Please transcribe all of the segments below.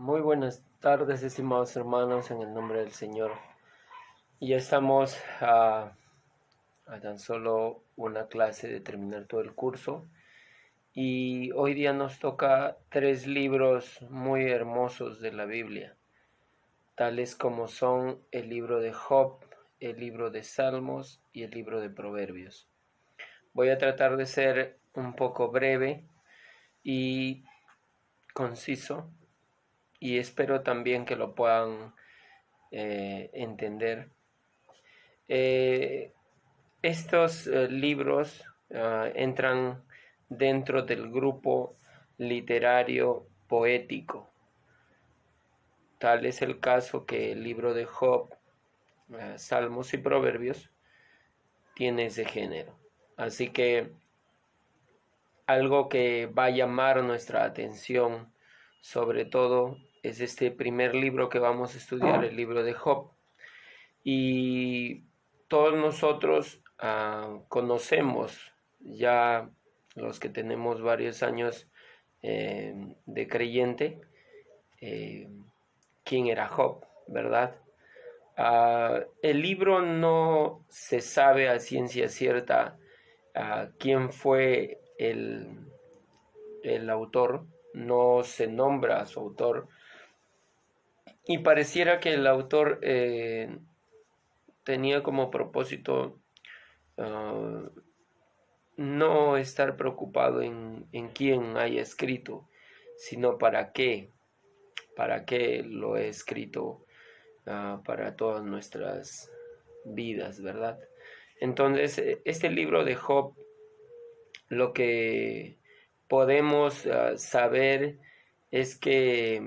Muy buenas tardes, estimados hermanos, en el nombre del Señor. Ya estamos a tan solo una clase de terminar todo el curso y hoy día nos toca tres libros muy hermosos de la Biblia, tales como son el libro de Job, el libro de Salmos y el libro de Proverbios. Voy a tratar de ser un poco breve y conciso y espero también que lo puedan entender. Eh, estos libros entran dentro del grupo literario poético. Tal es el caso que el libro de Job, Salmos y Proverbios tiene ese género. Así que algo que va a llamar nuestra atención, sobre todo, es este primer libro que vamos a estudiar, el libro de Job. Y todos nosotros conocemos, ya los que tenemos varios años de creyente, eh, quién era Job, ¿verdad? El libro no se sabe a ciencia cierta quién fue el autor, no se nombra a su autor, y pareciera que el autor tenía como propósito uh, no estar preocupado en quién haya escrito, sino para qué lo he escrito para todas nuestras vidas, ¿verdad? Entonces, este libro de Job, lo que podemos saber es que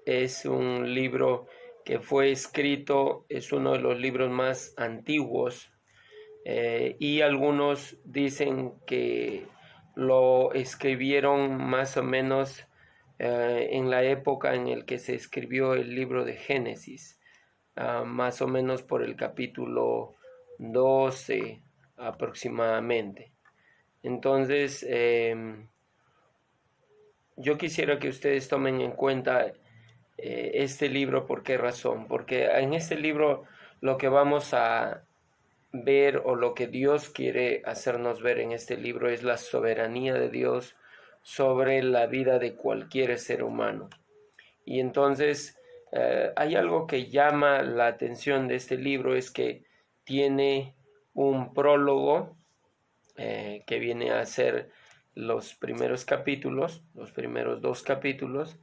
es un libro que fue escrito, es uno de los libros más antiguos y algunos dicen que lo escribieron más o menos en la época en el que se escribió el libro de Génesis, más o menos por el capítulo 12 aproximadamente. Entonces, yo quisiera que ustedes tomen en cuenta este libro. ¿Por qué razón? Porque en este libro lo que vamos a ver, o lo que Dios quiere hacernos ver en este libro, es la soberanía de Dios sobre la vida de cualquier ser humano. Y entonces hay algo que llama la atención de este libro, es que tiene un prólogo que viene a ser los primeros capítulos, los primeros dos capítulos,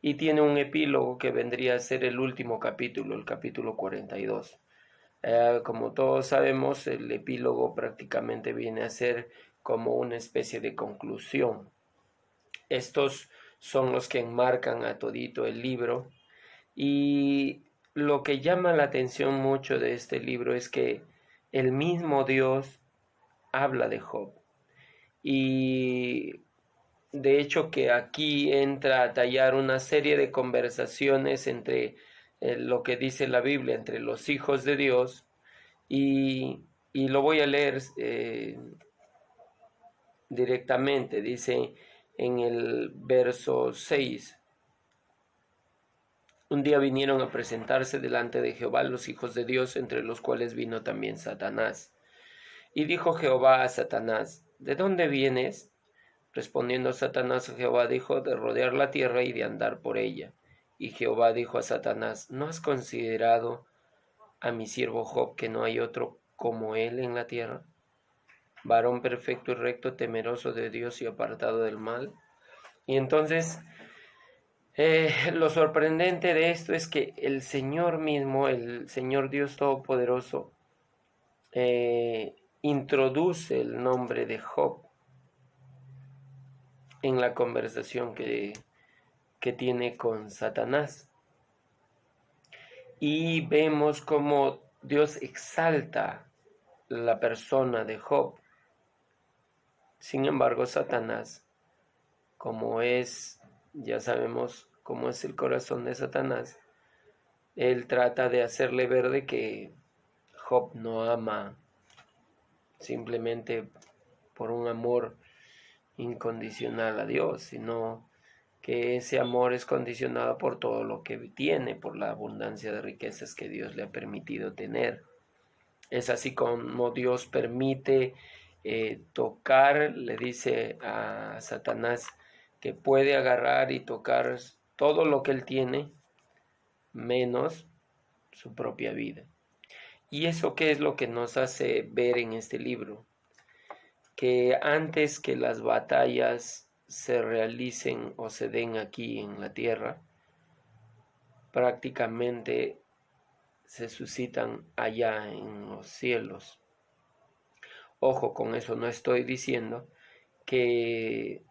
y tiene un epílogo que vendría a ser el último capítulo, el capítulo 42. Como todos sabemos, el epílogo prácticamente viene a ser como una especie de conclusión. Estos son los que enmarcan a todito el libro, y lo que llama la atención mucho de este libro es que el mismo Dios habla de Job, y de hecho que aquí entra a tallar una serie de conversaciones entre lo que dice la Biblia, entre los hijos de Dios. Y lo voy a leer directamente. Dice en el verso 6: un día vinieron a presentarse delante de Jehová los hijos de Dios, entre los cuales vino también Satanás. Y dijo Jehová a Satanás: ¿de dónde vienes? Respondiendo Satanás a Jehová dijo: de rodear la tierra y de andar por ella. Y Jehová dijo a Satanás: ¿no has considerado a mi siervo Job, que no hay otro como él en la tierra, varón perfecto y recto, temeroso de Dios y apartado del mal? Y entonces lo sorprendente de esto es que el Señor mismo, el Señor Dios Todopoderoso, introduce el nombre de Job en la conversación que tiene con Satanás. Y vemos cómo Dios exalta la persona de Job. Sin embargo, Satanás, como es, ya sabemos cómo es el corazón de Satanás, él trata de hacerle ver de que Job no ama simplemente por un amor incondicional a Dios, sino que ese amor es condicionado por todo lo que tiene, por la abundancia de riquezas que Dios le ha permitido tener. Es así como Dios permite tocar, le dice a Satanás que puede agarrar y tocar todo lo que él tiene, menos su propia vida. ¿Y eso qué es lo que nos hace ver en este libro? Que antes que las batallas se realicen o se den aquí en la tierra, prácticamente se suscitan allá en los cielos. Ojo, con eso no estoy diciendo que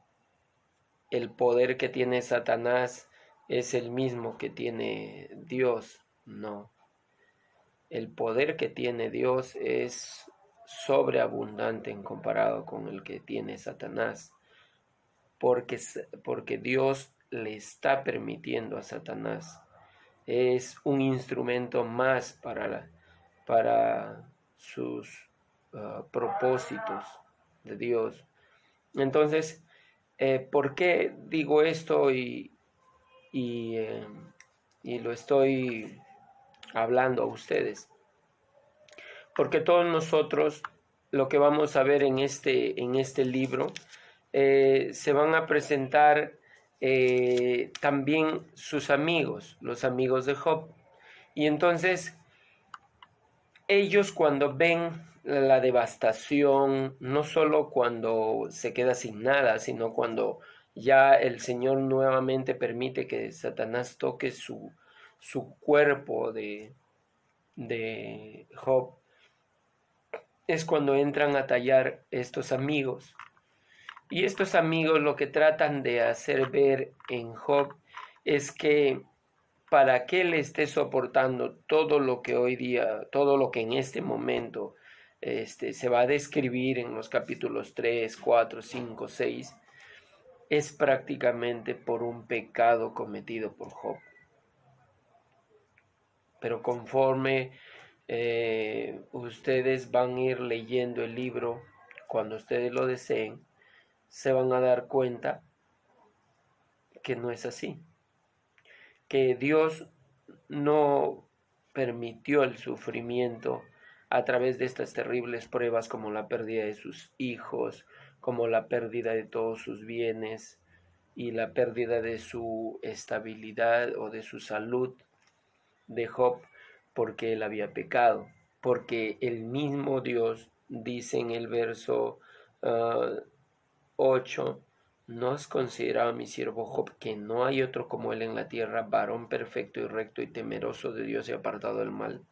el poder que tiene Satanás es el mismo que tiene Dios. No. El poder que tiene Dios es sobreabundante en comparado con el que tiene Satanás. Porque Dios le está permitiendo a Satanás. Es un instrumento más para sus propósitos de Dios. Entonces, ¿por qué digo esto y, eh, y lo estoy hablando a ustedes? Porque todos nosotros, lo que vamos a ver en este libro, se van a presentar también sus amigos, los amigos de Job. Y entonces ellos cuando ven la devastación, no solo cuando se queda sin nada, sino cuando ya el Señor nuevamente permite que Satanás toque su cuerpo de Job, es cuando entran a tallar estos amigos. Y estos amigos lo que tratan de hacer ver en Job es que para que él esté soportando todo lo que hoy día, todo lo que en este momento se va a describir en los capítulos 3, 4, 5, 6, es prácticamente por un pecado cometido por Job. Pero conforme ustedes van a ir leyendo el libro, cuando ustedes lo deseen, se van a dar cuenta que no es así, que Dios no permitió el sufrimiento a través de estas terribles pruebas como la pérdida de sus hijos, como la pérdida de todos sus bienes y la pérdida de su estabilidad o de su salud de Job, porque él había pecado, porque el mismo Dios dice en el verso 8, ¿no has considerado a mi siervo Job, que no hay otro como él en la tierra, varón perfecto y recto y temeroso de Dios y apartado del mal?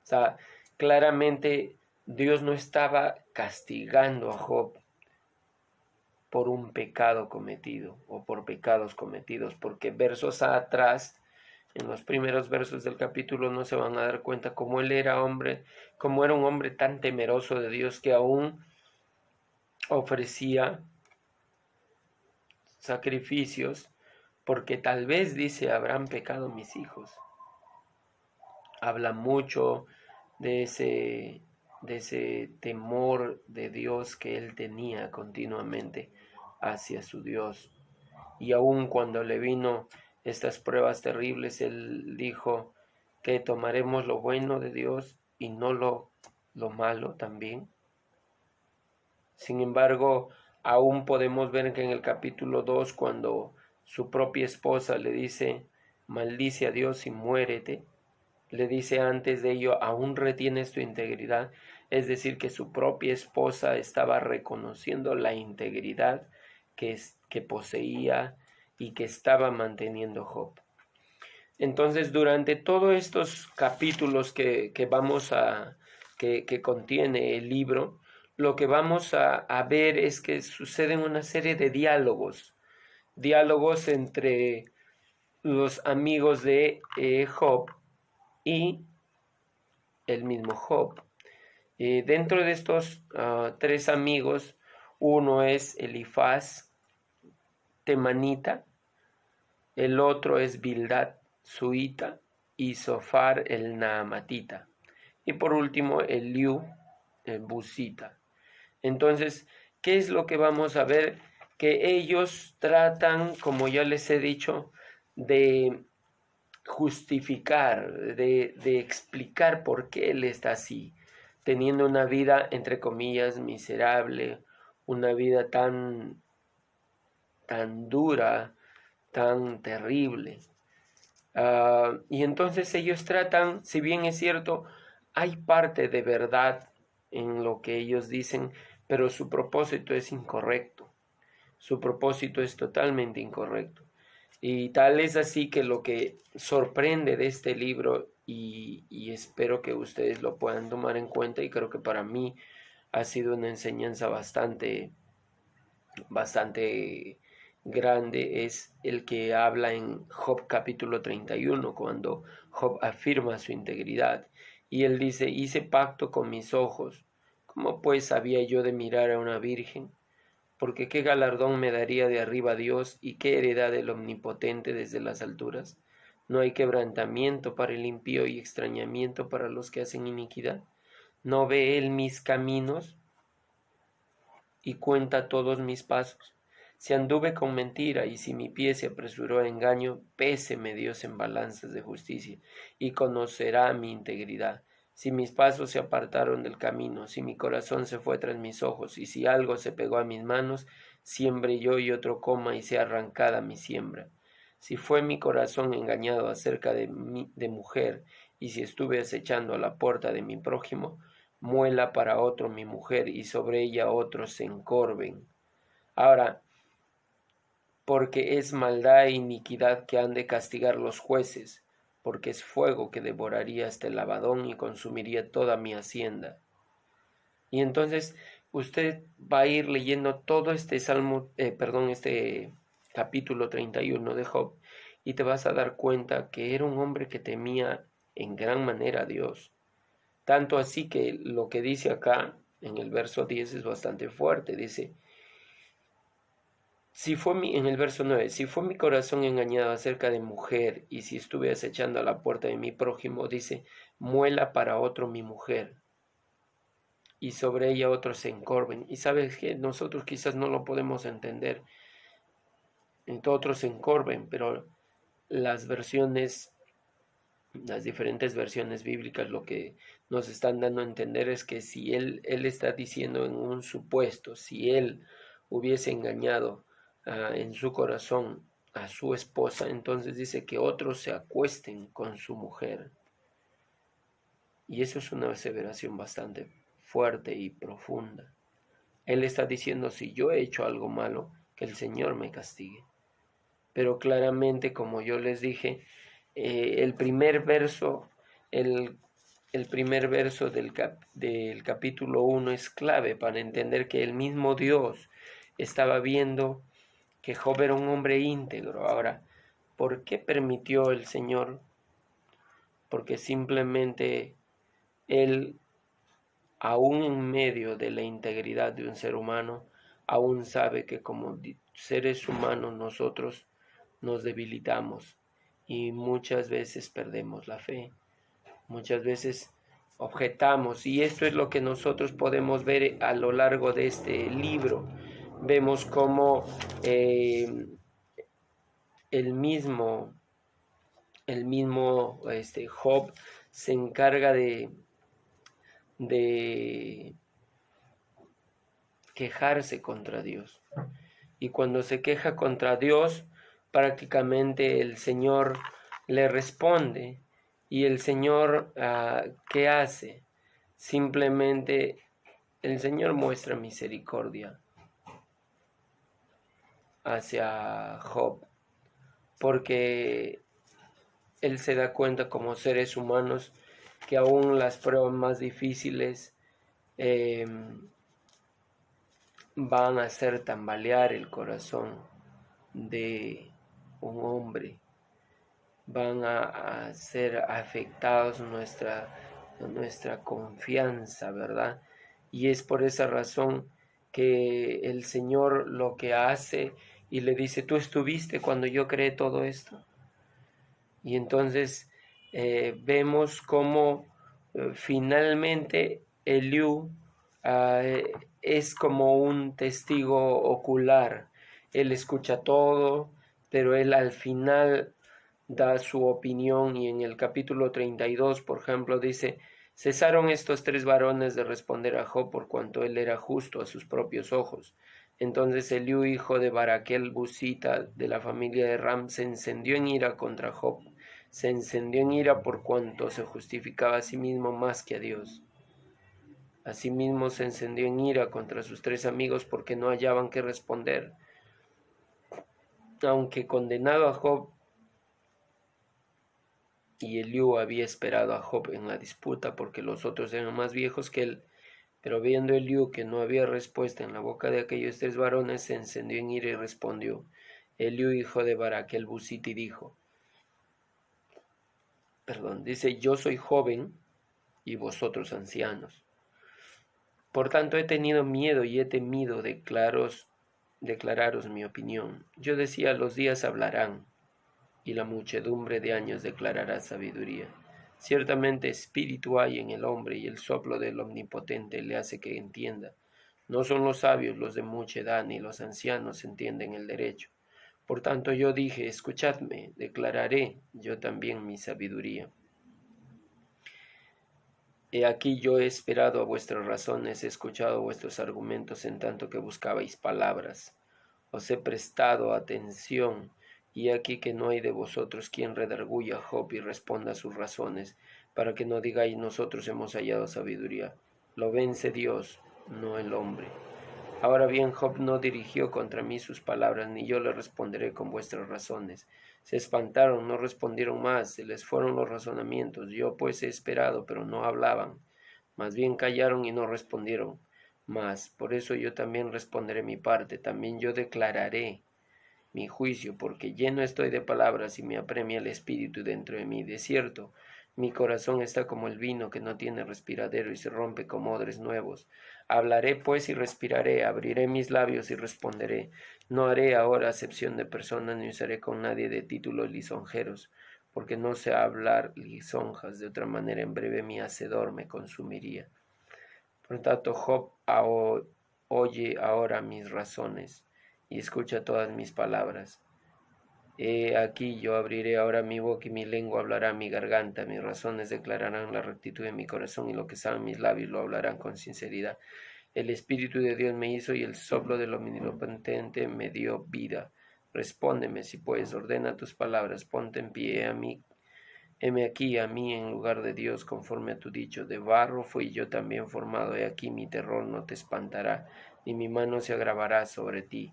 O sea, claramente Dios no estaba castigando a Job por un pecado cometido o por pecados cometidos, porque versos atrás, en los primeros versos del capítulo, no se van a dar cuenta cómo él era hombre, cómo era un hombre tan temeroso de Dios que aún ofrecía sacrificios, porque tal vez, dice, habrán pecado mis hijos. Habla mucho de ese temor de Dios que él tenía continuamente hacia su Dios. Y aun cuando le vino estas pruebas terribles, él dijo que tomaremos lo bueno de Dios y no lo malo también. Sin embargo, aún podemos ver que en el capítulo 2, cuando su propia esposa le dice, maldice a Dios y muérete, le dice antes de ello, aún retienes tu integridad. Es decir, que su propia esposa estaba reconociendo la integridad que poseía y que estaba manteniendo Job. Entonces, durante todos estos capítulos que contiene el libro, lo que vamos a ver es que suceden una serie de diálogos entre los amigos de Job y el mismo Job. Dentro de estos tres amigos, uno es Elifaz temanita, el otro es Bildad suita y Zofar el naamatita, y por último Eliú el busita. Entonces, ¿qué es lo que vamos a ver? que ellos tratan, como ya les he dicho, de justificar, de explicar por qué él está así, teniendo una vida, entre comillas, miserable, una vida tan dura, tan terrible. Y entonces ellos tratan, si bien es cierto, hay parte de verdad en lo que ellos dicen, pero su propósito es incorrecto. Su propósito es totalmente incorrecto. Y tal es así que lo que sorprende de este libro, y espero que ustedes lo puedan tomar en cuenta, y creo que para mí ha sido una enseñanza bastante grande, es el que habla en Job capítulo 31, cuando Job afirma su integridad. Y él dice: hice pacto con mis ojos, ¿cómo pues había yo de mirar a una virgen? Porque qué galardón me daría de arriba Dios, y qué heredad del Omnipotente desde las alturas. No hay quebrantamiento para el impío y extrañamiento para los que hacen iniquidad. No ve él mis caminos y cuenta todos mis pasos. Si anduve con mentira y si mi pie se apresuró a engaño, péseme Dios en balanzas de justicia y conocerá mi integridad. Si mis pasos se apartaron del camino, si mi corazón se fue tras mis ojos, y si algo se pegó a mis manos, siembre yo y otro coma y sea arrancada mi siembra. Si fue mi corazón engañado acerca de mujer, y si estuve acechando a la puerta de mi prójimo, muela para otro mi mujer, y sobre ella otros se encorven. Ahora, porque es maldad e iniquidad que han de castigar los jueces, porque es fuego que devoraría este lavadón y consumiría toda mi hacienda. Y entonces usted va a ir leyendo todo este este capítulo 31 de Job, y te vas a dar cuenta que era un hombre que temía en gran manera a Dios. Tanto así que lo que dice acá en el verso 10 es bastante fuerte. Dice, en el verso 9, si fue mi corazón engañado acerca de mujer, y si estuve acechando a la puerta de mi prójimo, dice, muela para otro mi mujer, y sobre ella otros se encorven. Y sabes que nosotros quizás no lo podemos entender, entre otros se encorven, pero las versiones, las diferentes versiones bíblicas, lo que nos están dando a entender es que si él está diciendo en un supuesto, si él hubiese engañado en su corazón a su esposa, entonces dice que otros se acuesten con su mujer. Y eso es una aseveración bastante fuerte y profunda. Él está diciendo, si yo he hecho algo malo, que el Señor me castigue. Pero claramente, como yo les dije, el primer verso, el, el primer verso del capítulo 1 es clave para entender que el mismo Dios estaba viendo que Job era un hombre íntegro. Ahora, ¿por qué permitió el Señor? Porque simplemente Él, aún en medio de la integridad de un ser humano, aún sabe que como seres humanos nosotros nos debilitamos y muchas veces perdemos la fe, muchas veces objetamos, y esto es lo que nosotros podemos ver a lo largo de este libro. Vemos cómo el mismo Job se encarga de quejarse contra Dios. Y cuando se queja contra Dios, prácticamente el Señor le responde. Y el Señor, ¿qué hace? Simplemente el Señor muestra misericordia hacia Job, porque Él se da cuenta como seres humanos que aún las pruebas más difíciles van a hacer tambalear el corazón de un hombre, van a ser afectados nuestra confianza, ¿verdad? Y es por esa razón que el Señor lo que hace y le dice, tú estuviste cuando yo creé todo esto. Y entonces vemos cómo finalmente Eliú es como un testigo ocular él escucha todo, pero él al final da su opinión, y en el capítulo 32, por ejemplo, dice: cesaron estos tres varones de responder a Job por cuanto él era justo a sus propios ojos. Entonces Eliú, hijo de Baraquel Busita, de la familia de Ram, se encendió en ira contra Job. Se encendió en ira por cuanto se justificaba a sí mismo más que a Dios. Asimismo se encendió en ira contra sus tres amigos porque no hallaban qué responder. Aunque condenado a Job, y Eliú había esperado a Job en la disputa porque los otros eran más viejos que él, pero viendo Eliú que no había respuesta en la boca de aquellos tres varones, se encendió en ira y respondió. Eliú, hijo de Baraquel Busiti, dijo, dice: yo soy joven y vosotros ancianos. Por tanto he tenido miedo y he temido declararos mi opinión. Yo decía: los días hablarán, y la muchedumbre de años declarará sabiduría. Ciertamente espíritu hay en el hombre, y el soplo del Omnipotente le hace que entienda. No son los sabios los de mucha edad, ni los ancianos entienden el derecho. Por tanto yo dije: escuchadme, declararé yo también mi sabiduría. He aquí yo he esperado a vuestras razones, he escuchado vuestros argumentos en tanto que buscabais palabras. Os he prestado atención, y aquí que no hay de vosotros quien redarguya a Job y responda a sus razones, para que no digáis: nosotros hemos hallado sabiduría. Lo vence Dios, no el hombre. Ahora bien, Job no dirigió contra mí sus palabras, ni yo le responderé con vuestras razones. Se espantaron, no respondieron más, se les fueron los razonamientos. Yo pues he esperado, pero no hablaban. Más bien callaron y no respondieron más. Por eso yo también responderé mi parte, también yo declararé mi juicio, porque lleno estoy de palabras y me apremia el espíritu dentro de mí. De cierto, mi corazón está como el vino que no tiene respiradero y se rompe como odres nuevos. Hablaré pues y respiraré, abriré mis labios y responderé. No haré ahora acepción de personas, ni usaré con nadie de títulos lisonjeros, porque no sé hablar lisonjas, de otra manera en breve mi hacedor me consumiría. Por tanto, Job, oye ahora mis razones y escucha todas mis palabras. He aquí yo abriré ahora mi boca, y mi lengua hablará mi garganta. Mis razones declararán la rectitud de mi corazón, y lo que saben mis labios lo hablarán con sinceridad. El Espíritu de Dios me hizo, y el soplo del Omnipotente me dio vida. Respóndeme si puedes, ordena tus palabras, ponte en pie a mí. Heme aquí a mí en lugar de Dios, conforme a tu dicho. De barro fui yo también formado, he aquí mi terror no te espantará, ni mi mano se agravará sobre ti.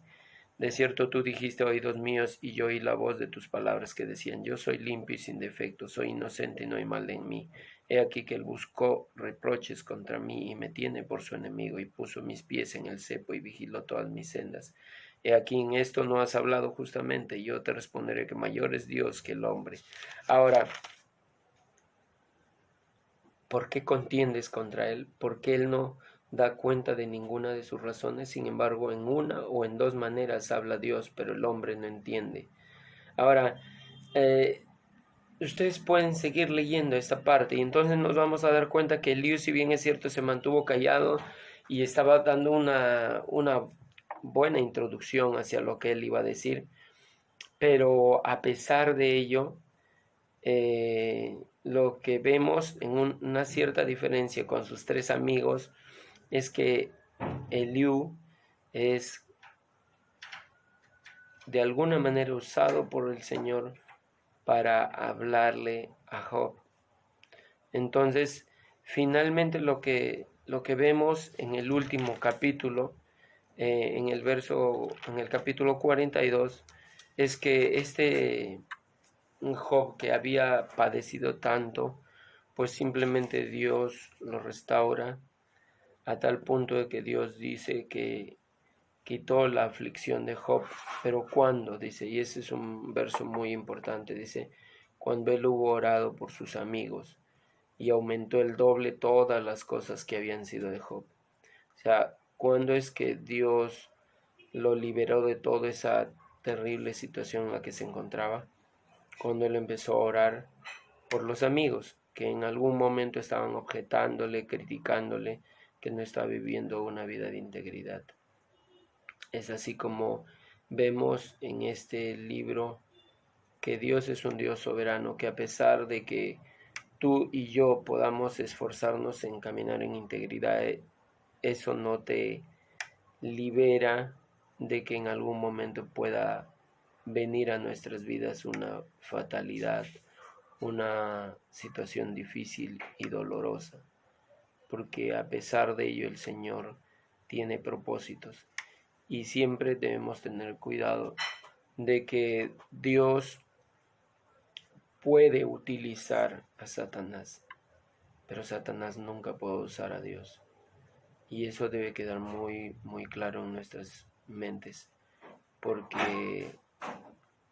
De cierto tú dijiste: oídos míos, y yo oí la voz de tus palabras que decían: yo soy limpio y sin defecto, soy inocente y no hay mal en mí. He aquí que él buscó reproches contra mí y me tiene por su enemigo, y puso mis pies en el cepo y vigiló todas mis sendas. He aquí en esto no has hablado justamente, y yo te responderé que mayor es Dios que el hombre. Ahora, ¿por qué contiendes contra él? Porque él no da cuenta de ninguna de sus razones. Sin embargo, en una o en dos maneras habla Dios, pero el hombre no entiende. Ahora, eh, ustedes pueden seguir leyendo esta parte, y entonces nos vamos a dar cuenta que Eliú, si bien es cierto, se mantuvo callado y estaba dando una buena introducción hacia lo que él iba a decir, pero a pesar de ello, lo que vemos en una cierta diferencia con sus tres amigos es que Eliú es de alguna manera usado por el Señor para hablarle a Job. Entonces, finalmente lo que vemos en el último capítulo, en el capítulo 42, es que un Job que había padecido tanto, pues simplemente Dios lo restaura a tal punto de que Dios dice que quitó la aflicción de Job. Pero ¿cuándo? Dice, y ese es un verso muy importante, dice: cuando él hubo orado por sus amigos, y aumentó el doble todas las cosas que habían sido de Job. O sea, ¿cuándo es que Dios lo liberó de toda esa terrible situación en la que se encontraba? Cuando él empezó a orar por los amigos, que en algún momento estaban objetándole, criticándole, que no estaba viviendo una vida de integridad. Es así como vemos en este libro que Dios es un Dios soberano, que a pesar de que tú y yo podamos esforzarnos en caminar en integridad, eso no te libera de que en algún momento pueda venir a nuestras vidas una fatalidad, una situación difícil y dolorosa, porque a pesar de ello el Señor tiene propósitos y siempre debemos tener cuidado de que Dios puede utilizar a Satanás, pero Satanás nunca puede usar a Dios. Y eso debe quedar muy claro en nuestras mentes, porque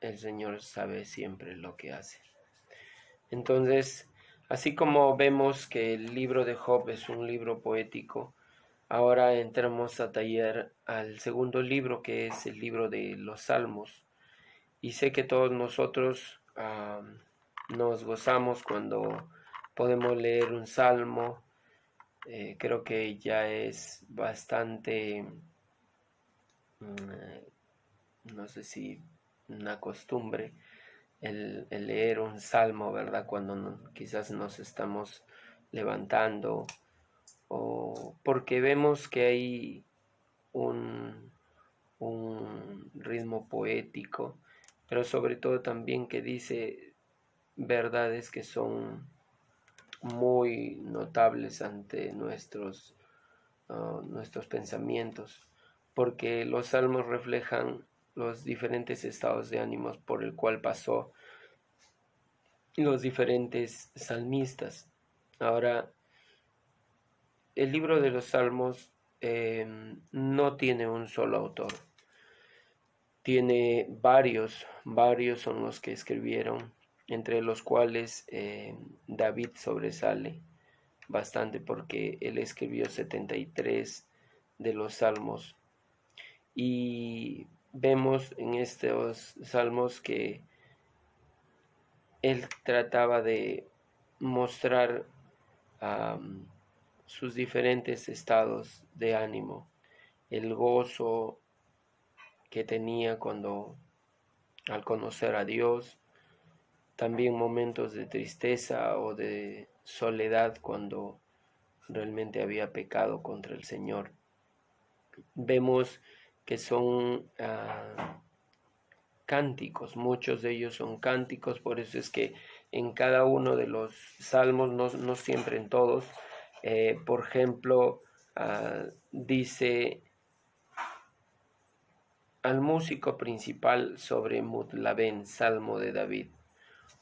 el Señor sabe siempre lo que hace. Entonces, así como vemos que el libro de Job es un libro poético, ahora entramos a tallar al segundo libro, que es el libro de los Salmos. Y sé que todos nosotros nos gozamos cuando podemos leer un salmo. Creo que ya es bastante, no sé si una costumbre, el leer un salmo, ¿verdad? Cuando quizás nos estamos levantando, o porque vemos que hay un, un ritmo poético, pero sobre todo también que dice verdades que son muy notables ante nuestros pensamientos, porque los salmos reflejan los diferentes estados de ánimos por el cual pasó los diferentes salmistas. Ahora, el libro de los salmos no tiene un solo autor, tiene varios son los que escribieron, entre los cuales David sobresale bastante porque él escribió 73 de los salmos, y vemos en estos salmos que él trataba de mostrar um, sus diferentes estados de ánimo, el gozo que tenía cuando al conocer a Dios, también momentos de tristeza o de soledad cuando realmente había pecado contra el Señor. Vemos que son cánticos, muchos de ellos son cánticos, por eso es que en cada uno de los salmos, no siempre en todos, por ejemplo, dice al músico principal sobre Mutlabén, salmo de David.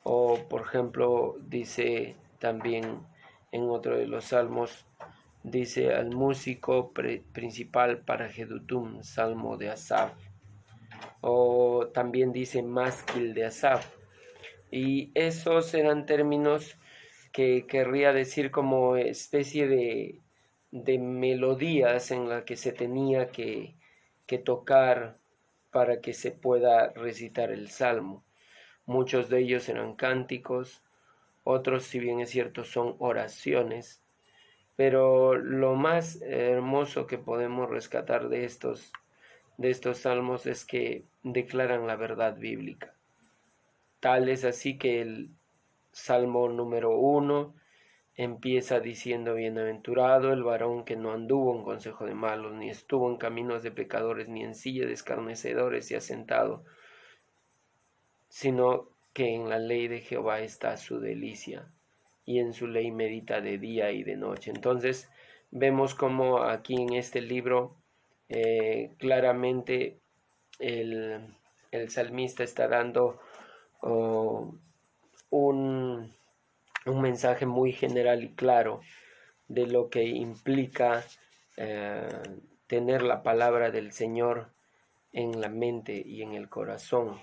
O por ejemplo dice también en otro de los salmos, dice al músico principal para Jedutum, salmo de Asaf. O también dice másquil de Asaf. Y esos eran términos que querría decir como especie de melodías en las que se tenía que tocar para que se pueda recitar el salmo. Muchos de ellos eran cánticos, otros, si bien es cierto, son oraciones, pero lo más hermoso que podemos rescatar de estos salmos es que declaran la verdad bíblica. Tal es así que el Salmo número 1 empieza diciendo: bienaventurado el varón que no anduvo en consejo de malos, ni estuvo en caminos de pecadores, ni en silla de escarnecedores se ha sentado, sino que en la ley de Jehová está su delicia, y en su ley medita de día y de noche. Entonces vemos como aquí en este libro claramente el salmista está dando oh, un mensaje muy general y claro de lo que implica eh, tener la palabra del Señor en la mente y en el corazón.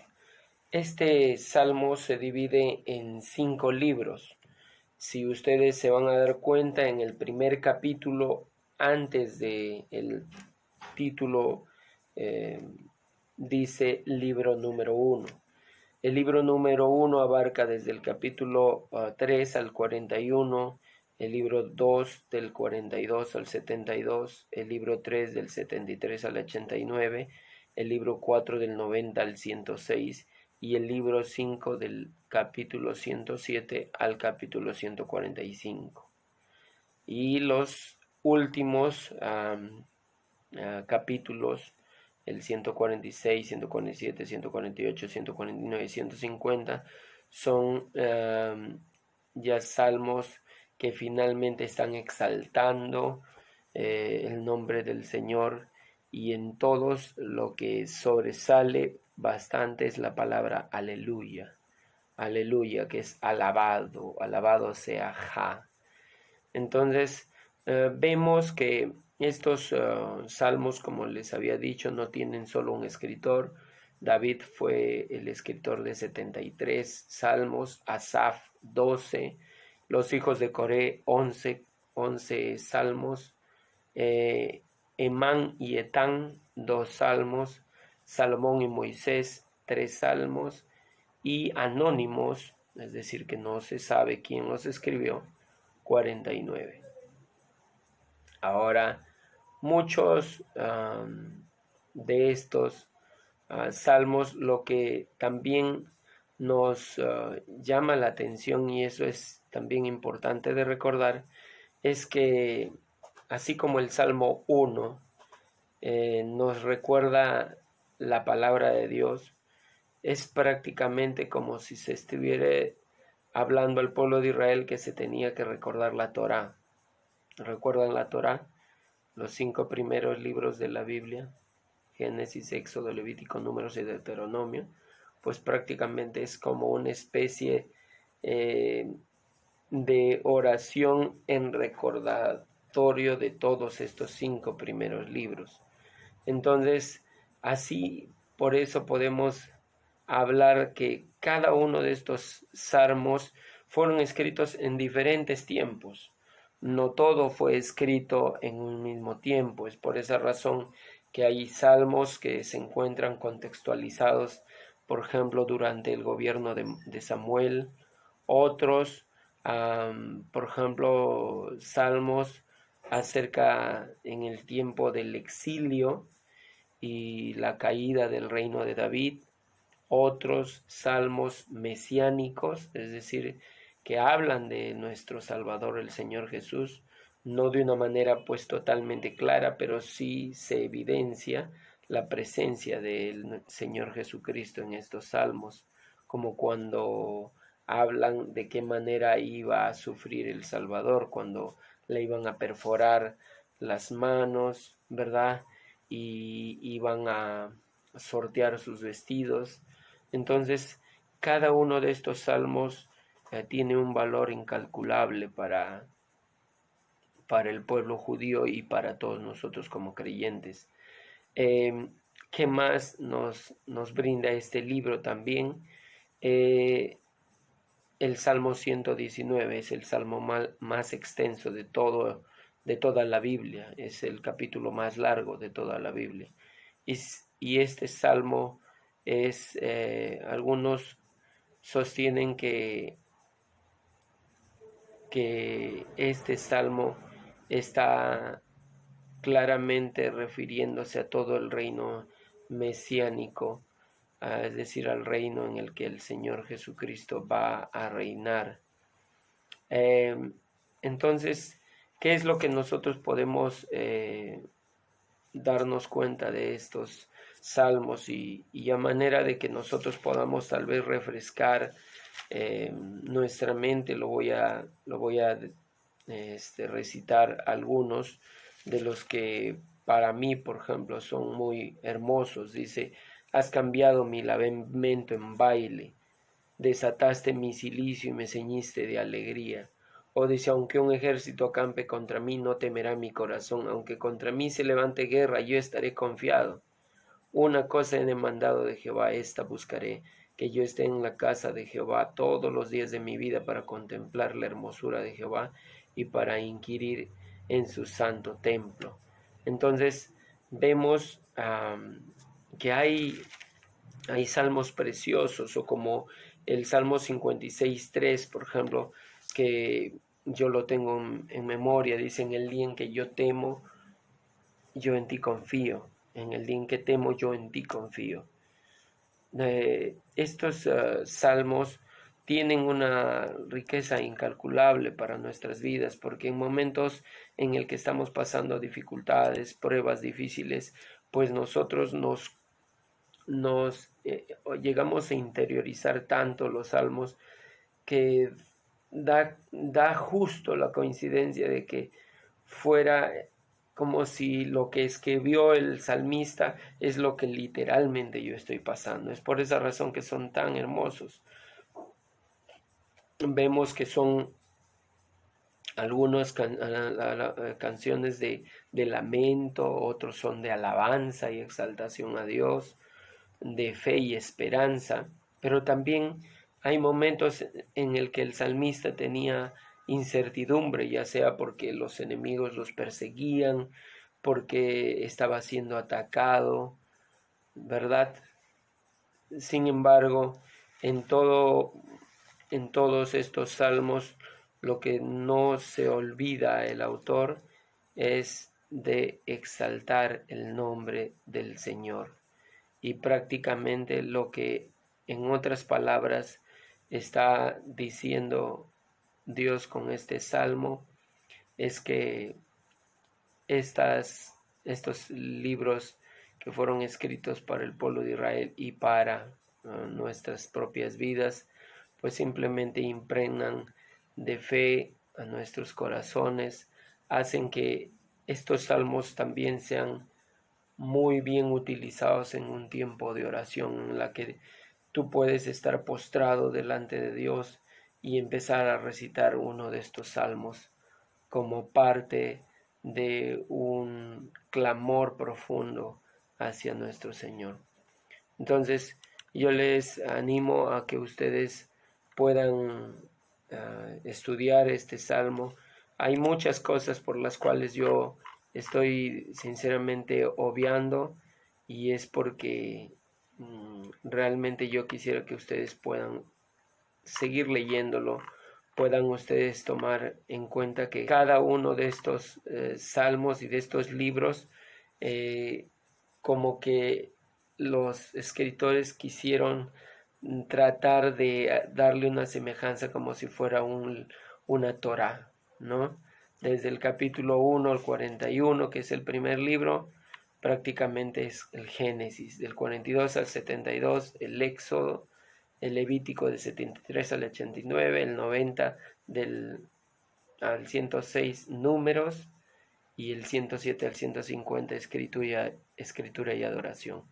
Este salmo se divide en 5 libros. Si ustedes se van a dar cuenta, en el primer capítulo, antes de el título, dice libro número 1. El libro número 1 abarca desde el capítulo 3 al 41, el libro 2 del 42 al 72, el libro 3 del 73 al 89 el libro 4 del 90 al 106 y el libro 5 del capítulo 107 al capítulo 145. Y los últimos capítulos, el 146, 147, 148, 149 y 150, son ya salmos que finalmente están exaltando el nombre del Señor, y en todos lo que sobresale bastante es la palabra aleluya. Aleluya, que es alabado, alabado sea Ja. Entonces, vemos que estos salmos, como les había dicho, no tienen solo un escritor. David fue el escritor de 73 salmos, Asaf 12, los hijos de Coré 11 salmos, Emán y Etán 2 salmos, Salomón y Moisés 3 salmos, y anónimos, es decir, que no se sabe quién los escribió, 49. Ahora, muchos de estos salmos, lo que también nos llama la atención, y eso es también importante de recordar, es que así como el Salmo 1 nos recuerda la palabra de Dios, es prácticamente como si se estuviera hablando al pueblo de Israel que se tenía que recordar la Torá. ¿Recuerdan la Torá? Los 5 primeros libros de la Biblia, Génesis, Éxodo, Levítico, Números y Deuteronomio, pues prácticamente es como una especie de oración en recordatorio de todos estos 5 primeros libros. Entonces, así, por eso podemos hablar que cada uno de estos salmos fueron escritos en diferentes tiempos. No todo fue escrito en un mismo tiempo. Es por esa razón que hay salmos que se encuentran contextualizados, por ejemplo, durante el gobierno de Samuel, otros, por ejemplo, salmos acerca en el tiempo del exilio y la caída del reino de David, otros salmos mesiánicos, es decir, que hablan de nuestro Salvador el Señor Jesús, no de una manera pues totalmente clara, pero sí se evidencia la presencia del Señor Jesucristo en estos salmos, como cuando hablan de qué manera iba a sufrir el Salvador, cuando le iban a perforar las manos, ¿verdad? Y iban a sortear sus vestidos. Entonces, cada uno de estos salmos tiene un valor incalculable para el pueblo judío y para todos nosotros como creyentes. ¿Qué más nos brinda este libro también? El Salmo 119 es el salmo más extenso de toda la Biblia, es el capítulo más largo de toda la Biblia. Y este salmo es, algunos sostienen que este salmo está claramente refiriéndose a todo el reino mesiánico, es decir, al reino en el que el Señor Jesucristo va a reinar. Entonces, ¿qué es lo que nosotros podemos darnos cuenta de estos salmos y a manera de que nosotros podamos tal vez refrescar nuestra mente? Lo voy a recitar algunos de los que para mí, por ejemplo, son muy hermosos. Dice: has cambiado mi lamento en baile, desataste mi cilicio y me ceñiste de alegría. O dice: aunque un ejército acampe contra mí, no temerá mi corazón, aunque contra mí se levante guerra, yo estaré confiado. Una cosa he demandado de Jehová, esta buscaré, que yo esté en la casa de Jehová todos los días de mi vida, para contemplar la hermosura de Jehová y para inquirir en su santo templo. Entonces vemos que hay salmos preciosos, o como el Salmo 56:3, por ejemplo, que yo lo tengo en memoria. Dice: en el día en que yo temo, yo en ti confío. En el día en que temo, yo en ti confío. Estos salmos tienen una riqueza incalculable para nuestras vidas, porque en momentos en el que estamos pasando dificultades, pruebas difíciles, pues nosotros nos llegamos a interiorizar tanto los salmos que da justo la coincidencia de que fuera como si lo que escribió el salmista es lo que literalmente yo estoy pasando. Es por esa razón que son tan hermosos. Vemos que son algunas canciones de lamento, otros son de alabanza y exaltación a Dios, de fe y esperanza, pero también hay momentos en el que el salmista tenía incertidumbre, ya sea porque los enemigos los perseguían, porque estaba siendo atacado, ¿verdad? Sin embargo, en todos estos salmos, lo que no se olvida el autor es de exaltar el nombre del Señor. Y prácticamente lo que, en otras palabras, está diciendo Dios con este salmo es que estos libros que fueron escritos para el pueblo de Israel y para nuestras propias vidas, pues simplemente impregnan de fe a nuestros corazones, hacen que estos salmos también sean muy bien utilizados en un tiempo de oración en la que tú puedes estar postrado delante de Dios y empezar a recitar uno de estos salmos como parte de un clamor profundo hacia nuestro Señor. Entonces, yo les animo a que ustedes puedan estudiar este salmo. Hay muchas cosas por las cuales yo estoy sinceramente obviando y es porque realmente yo quisiera que ustedes puedan seguir leyéndolo, puedan ustedes tomar en cuenta que cada uno de estos salmos y de estos libros como que los escritores quisieron tratar de darle una semejanza como si fuera una Torá, ¿no? Desde el capítulo 1 al 41, que es el primer libro, prácticamente es el Génesis, del 42 al 72, el Éxodo, el Levítico del 73 al 89, el 90 al 106 Números y el 107 al 150 escritura y adoración.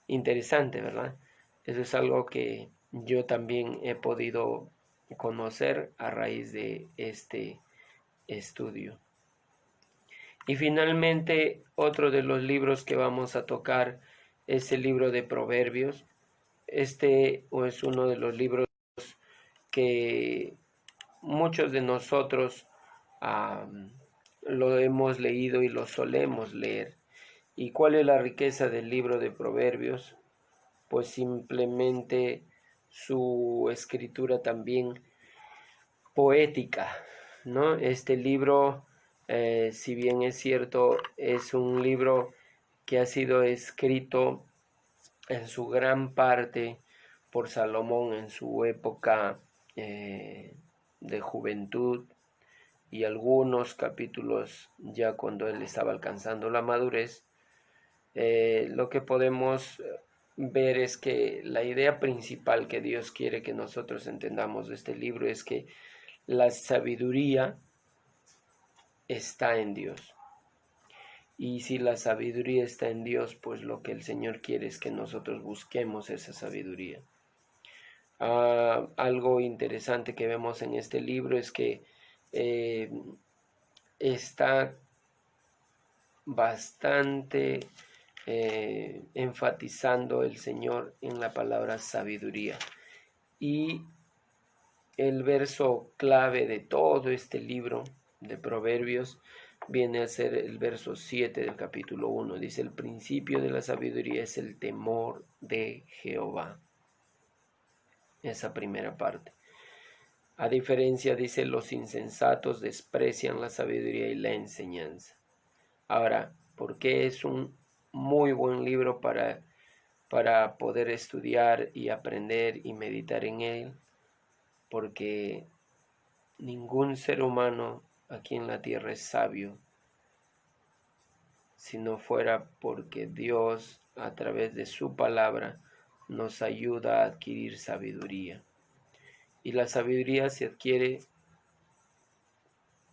Interesante, ¿verdad? Eso es algo que yo también he podido conocer a raíz de este estudio. Y finalmente, otro de los libros que vamos a tocar es el libro de Proverbios. Este es uno de los libros que muchos de nosotros lo hemos leído y lo solemos leer. ¿Y cuál es la riqueza del libro de Proverbios? Pues simplemente su escritura también poética, ¿no? Este libro, si bien es cierto, es un libro que ha sido escrito en su gran parte por Salomón en su época de juventud y algunos capítulos ya cuando él estaba alcanzando la madurez, lo que podemos ver es que la idea principal que Dios quiere que nosotros entendamos de este libro es que la sabiduría está en Dios. Y si la sabiduría está en Dios, pues lo que el Señor quiere es que nosotros busquemos esa sabiduría. Algo interesante que vemos en este libro es que está bastante enfatizando el Señor en la palabra sabiduría. Y el verso clave de todo este libro de Proverbios viene a ser el verso 7 del capítulo 1. Dice, el principio de la sabiduría es el temor de Jehová. Esa primera parte. A diferencia, dice, los insensatos desprecian la sabiduría y la enseñanza. Ahora, ¿por qué es un muy buen libro para poder estudiar y aprender y meditar en él, porque ningún ser humano aquí en la tierra es sabio, si no fuera porque Dios, a través de su palabra, nos ayuda a adquirir sabiduría. Y la sabiduría se adquiere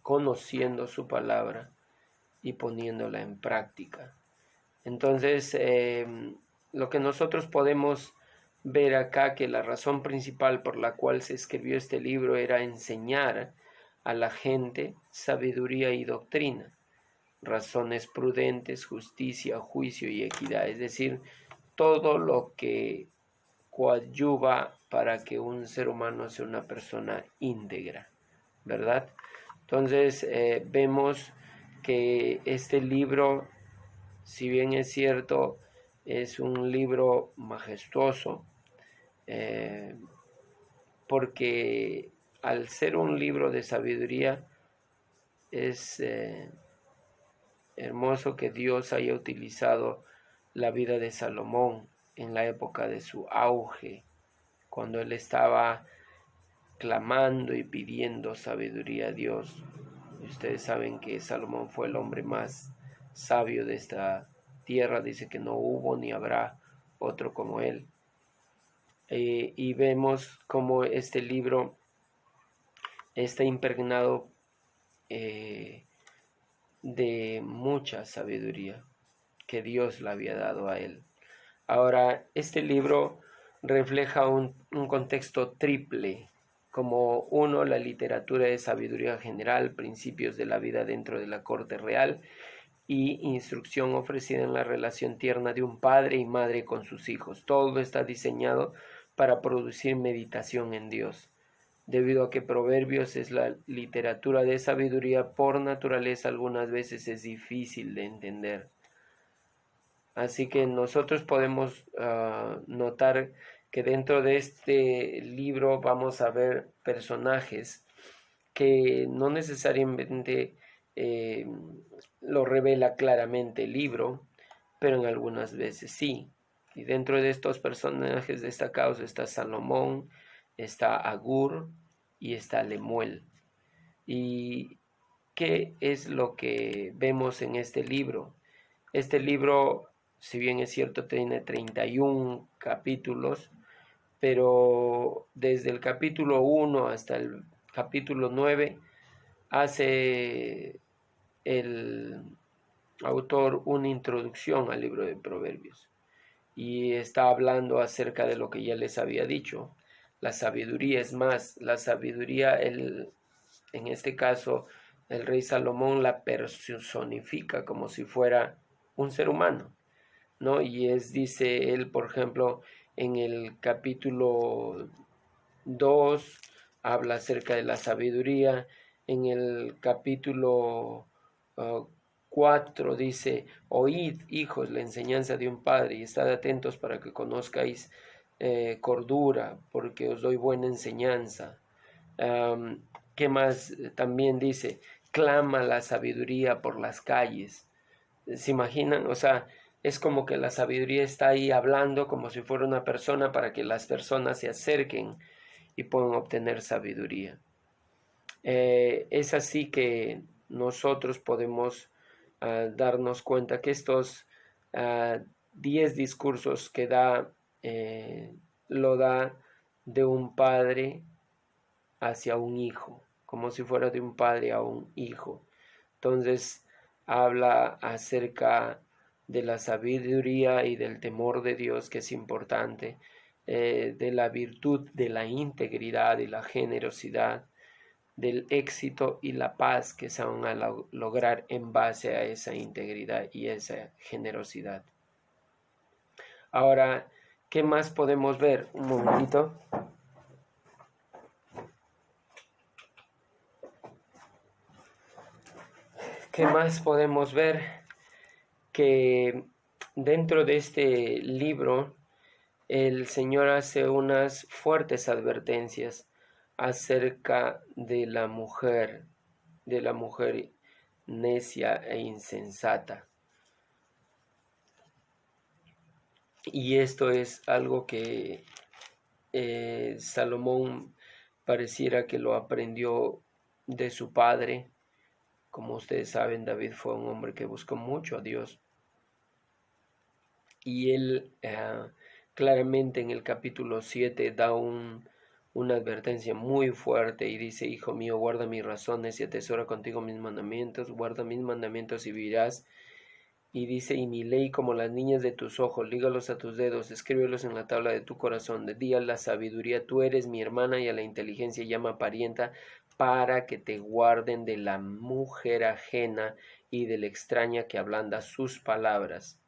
conociendo su palabra y poniéndola en práctica. Entonces, lo que nosotros podemos ver acá, que la razón principal por la cual se escribió este libro era enseñar a la gente sabiduría y doctrina, razones prudentes, justicia, juicio y equidad, es decir, todo lo que coadyuva para que un ser humano sea una persona íntegra, ¿verdad? Entonces vemos que este libro, si bien es cierto, es un libro majestuoso, eh, porque al ser un libro de sabiduría, es hermoso que Dios haya utilizado la vida de Salomón en la época de su auge, cuando él estaba clamando y pidiendo sabiduría a Dios. Ustedes saben que Salomón fue el hombre más sabio de esta tierra, dice que no hubo ni habrá otro como él. Y vemos cómo este libro está impregnado de mucha sabiduría que Dios le había dado a él. Ahora, este libro refleja un contexto triple, como uno, la literatura de sabiduría general, principios de la vida dentro de la corte real y instrucción ofrecida en la relación tierna de un padre y madre con sus hijos. Todo está diseñado para producir meditación en Dios. Debido a que Proverbios es la literatura de sabiduría por naturaleza, algunas veces es difícil de entender. Así que nosotros podemos notar que dentro de este libro vamos a ver personajes que no necesariamente eh, lo revela claramente el libro, pero en algunas veces sí. Y dentro de estos personajes destacados está Salomón, está Agur y está Lemuel. ¿Y qué es lo que vemos en este libro? Este libro, si bien es cierto, tiene 31 capítulos, pero desde el capítulo 1 hasta el capítulo 9 hace el autor una introducción al libro de Proverbios y está hablando acerca de lo que ya les había dicho. La sabiduría es más, la sabiduría, en este caso, el rey Salomón la personifica como si fuera un ser humano, ¿no? Y dice él, por ejemplo, en el capítulo 2 habla acerca de la sabiduría, en el capítulo 4 dice, oíd, hijos, la enseñanza de un padre y estad atentos para que conozcáis cordura, porque os doy buena enseñanza. ¿Qué más? También dice, clama la sabiduría por las calles. ¿Se imaginan? O sea, es como que la sabiduría está ahí hablando como si fuera una persona para que las personas se acerquen y puedan obtener sabiduría. Es así que nosotros podemos darnos cuenta que estos 10 discursos que da, lo da de un padre hacia un hijo, como si fuera de un padre a un hijo. Entonces habla acerca de la sabiduría y del temor de Dios, que es importante, de la virtud, de la integridad y la generosidad, del éxito y la paz que se van a lograr en base a esa integridad y esa generosidad. Ahora, ¿qué más podemos ver? Un momentito. ¿Qué más podemos ver? Que dentro de este libro el Señor hace unas fuertes advertencias acerca de la mujer necia e insensata. Y esto es algo que Salomón pareciera que lo aprendió de su padre. Como ustedes saben, David fue un hombre que buscó mucho a Dios. Y él claramente en el capítulo 7 da una advertencia muy fuerte y dice: Hijo mío, guarda mis razones y atesora contigo mis mandamientos, guarda mis mandamientos y vivirás. Y dice: y mi ley como las niñas de tus ojos, lígalos a tus dedos, escríbelos en la tabla de tu corazón, de día la sabiduría, tú eres mi hermana, y a la inteligencia llama parienta, para que te guarden de la mujer ajena y de la extraña que ablanda sus palabras.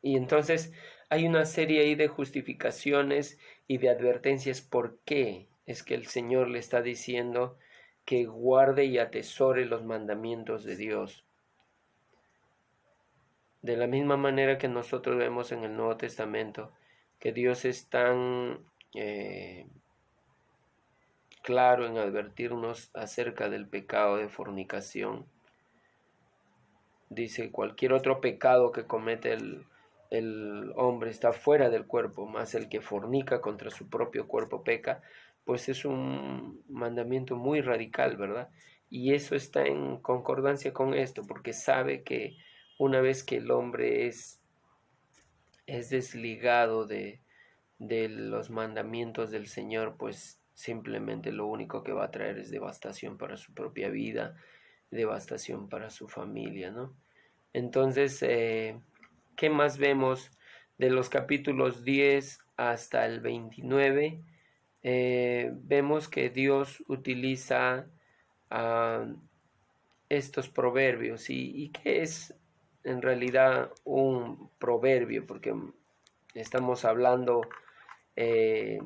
Y entonces hay una serie ahí de justificaciones y de advertencias por qué es que el Señor le está diciendo que guarde y atesore los mandamientos de Dios. De la misma manera que nosotros vemos en el Nuevo Testamento que Dios es tan claro en advertirnos acerca del pecado de fornicación. Dice: cualquier otro pecado que comete el hombre está fuera del cuerpo, más el que fornica contra su propio cuerpo peca. Pues es un mandamiento muy radical, ¿verdad? Y eso está en concordancia con esto, porque sabe que una vez que el hombre es desligado de los mandamientos del Señor, pues simplemente lo único que va a traer es devastación para su propia vida, devastación para su familia, ¿no? Entonces, ¿qué más vemos de los capítulos 10 hasta el 29? Vemos que Dios utiliza estos proverbios. ¿Y qué es en realidad un proverbio? Porque estamos hablando eh,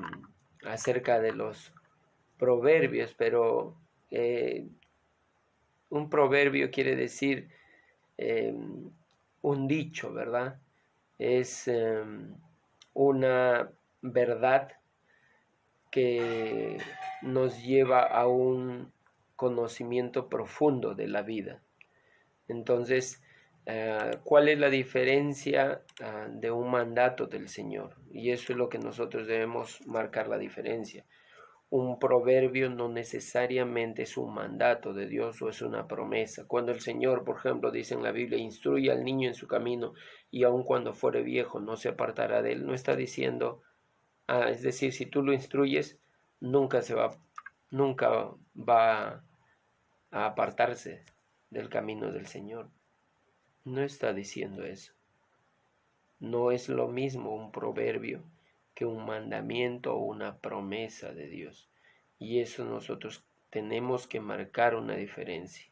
acerca de los proverbios, pero un proverbio quiere decir un dicho, ¿verdad? Es una verdad que nos lleva a un conocimiento profundo de la vida. Entonces, ¿cuál es la diferencia de un mandato del Señor? Y eso es lo que nosotros debemos marcar la diferencia. Un proverbio no necesariamente es un mandato de Dios o es una promesa. Cuando el Señor, por ejemplo, dice en la Biblia: instruye al niño en su camino, y aun cuando fuere viejo no se apartará de él, no está diciendo, es decir, si tú lo instruyes, nunca va a apartarse del camino del Señor. No está diciendo eso. No es lo mismo un proverbio que un mandamiento o una promesa de Dios. Y eso nosotros tenemos que marcar una diferencia.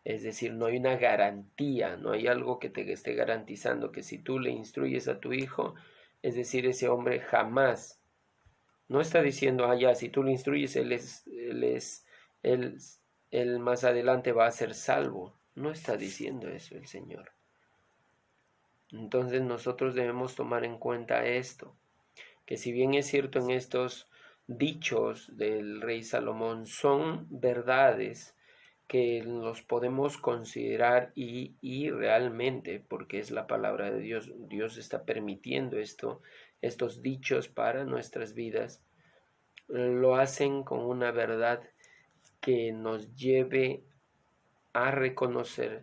Es decir, no hay una garantía, no hay algo que te esté garantizando que si tú le instruyes a tu hijo, es decir, ese hombre jamás, no está diciendo: ya, si tú le instruyes, él, él más adelante va a ser salvo. No está diciendo eso el Señor. Entonces nosotros debemos tomar en cuenta esto, que si bien es cierto en estos dichos del rey Salomón son verdades que los podemos considerar y realmente, porque es la palabra de Dios, Dios está permitiendo estos dichos para nuestras vidas, lo hacen con una verdad que nos lleve a reconocer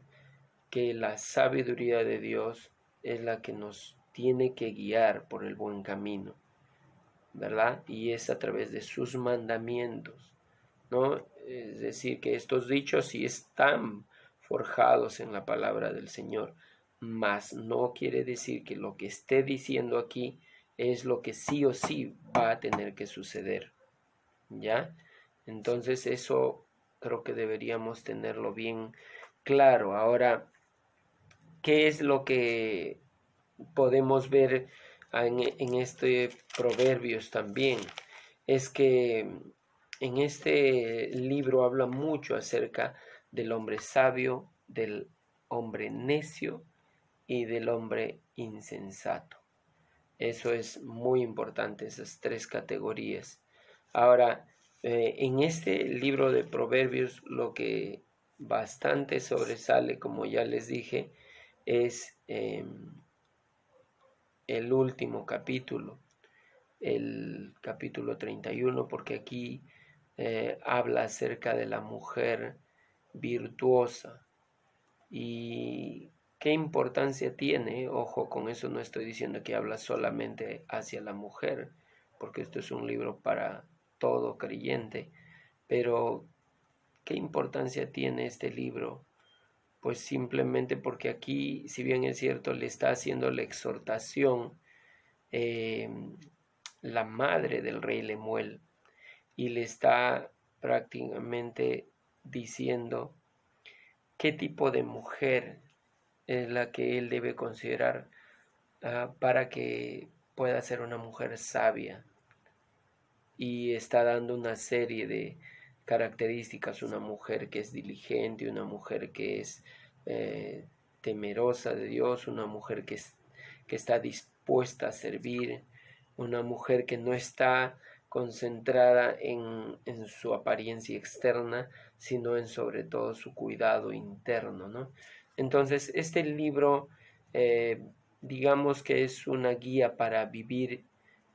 que la sabiduría de Dios es la que nos tiene que guiar por el buen camino, ¿verdad? Y es a través de sus mandamientos, ¿no? Es decir, que estos dichos sí están forjados en la palabra del Señor, mas no quiere decir que lo que esté diciendo aquí es lo que sí o sí va a tener que suceder, ¿ya? Entonces eso creo que deberíamos tenerlo bien claro. Ahora, ¿qué es lo que podemos ver en este Proverbios también? Es que en este libro habla mucho acerca del hombre sabio, del hombre necio y del hombre insensato. Eso es muy importante, esas tres categorías. Ahora, en este libro de Proverbios lo que bastante sobresale, como ya les dije, es el último capítulo, el capítulo 31, porque aquí habla acerca de la mujer virtuosa. ¿Y qué importancia tiene? Ojo, con eso no estoy diciendo que habla solamente hacia la mujer, porque esto es un libro para todo creyente, pero ¿qué importancia tiene este libro? Pues simplemente porque aquí, si bien es cierto, le está haciendo la exhortación eh, la madre del rey Lemuel, y le está prácticamente diciendo qué tipo de mujer es la que él debe considerar para que pueda ser una mujer sabia, y está dando una serie de características: una mujer que es diligente, una mujer que es eh, temerosa de Dios, una mujer que está dispuesta a servir, una mujer que no está concentrada en su apariencia externa, sino en sobre todo su cuidado interno, ¿no? Entonces, este libro, eh, digamos que es una guía para vivir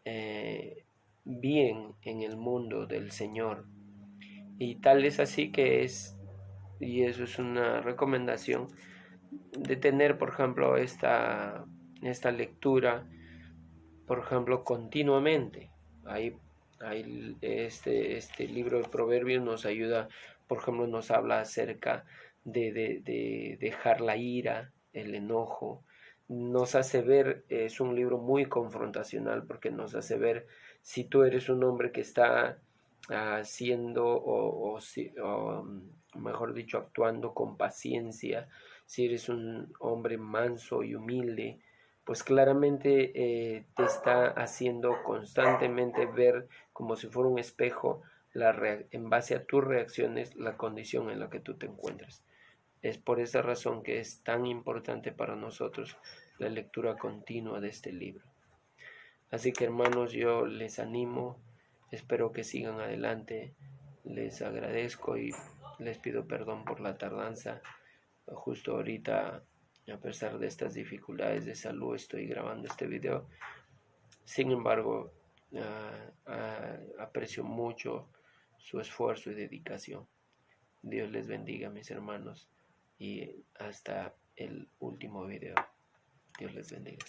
eh, bien en el mundo del Señor. Y tal es así que y eso es una recomendación, de tener, por ejemplo, esta lectura, por ejemplo, continuamente. Este libro de Proverbios nos ayuda, por ejemplo, nos habla acerca de dejar la ira, el enojo. Nos hace ver, es un libro muy confrontacional, porque nos hace ver si tú eres un hombre que está haciendo o mejor dicho, actuando con paciencia, si eres un hombre manso y humilde, pues claramente te está haciendo constantemente ver, como si fuera un espejo, en base a tus reacciones, la condición en la que tú te encuentras. Es por esa razón que es tan importante para nosotros la lectura continua de este libro. Así que, hermanos, yo les animo, espero que sigan adelante, les agradezco y les pido perdón por la tardanza. Justo ahorita, a pesar de estas dificultades de salud, estoy grabando este video. Sin embargo, aprecio mucho su esfuerzo y dedicación. Dios les bendiga, mis hermanos, y hasta el último video. Dios les bendiga.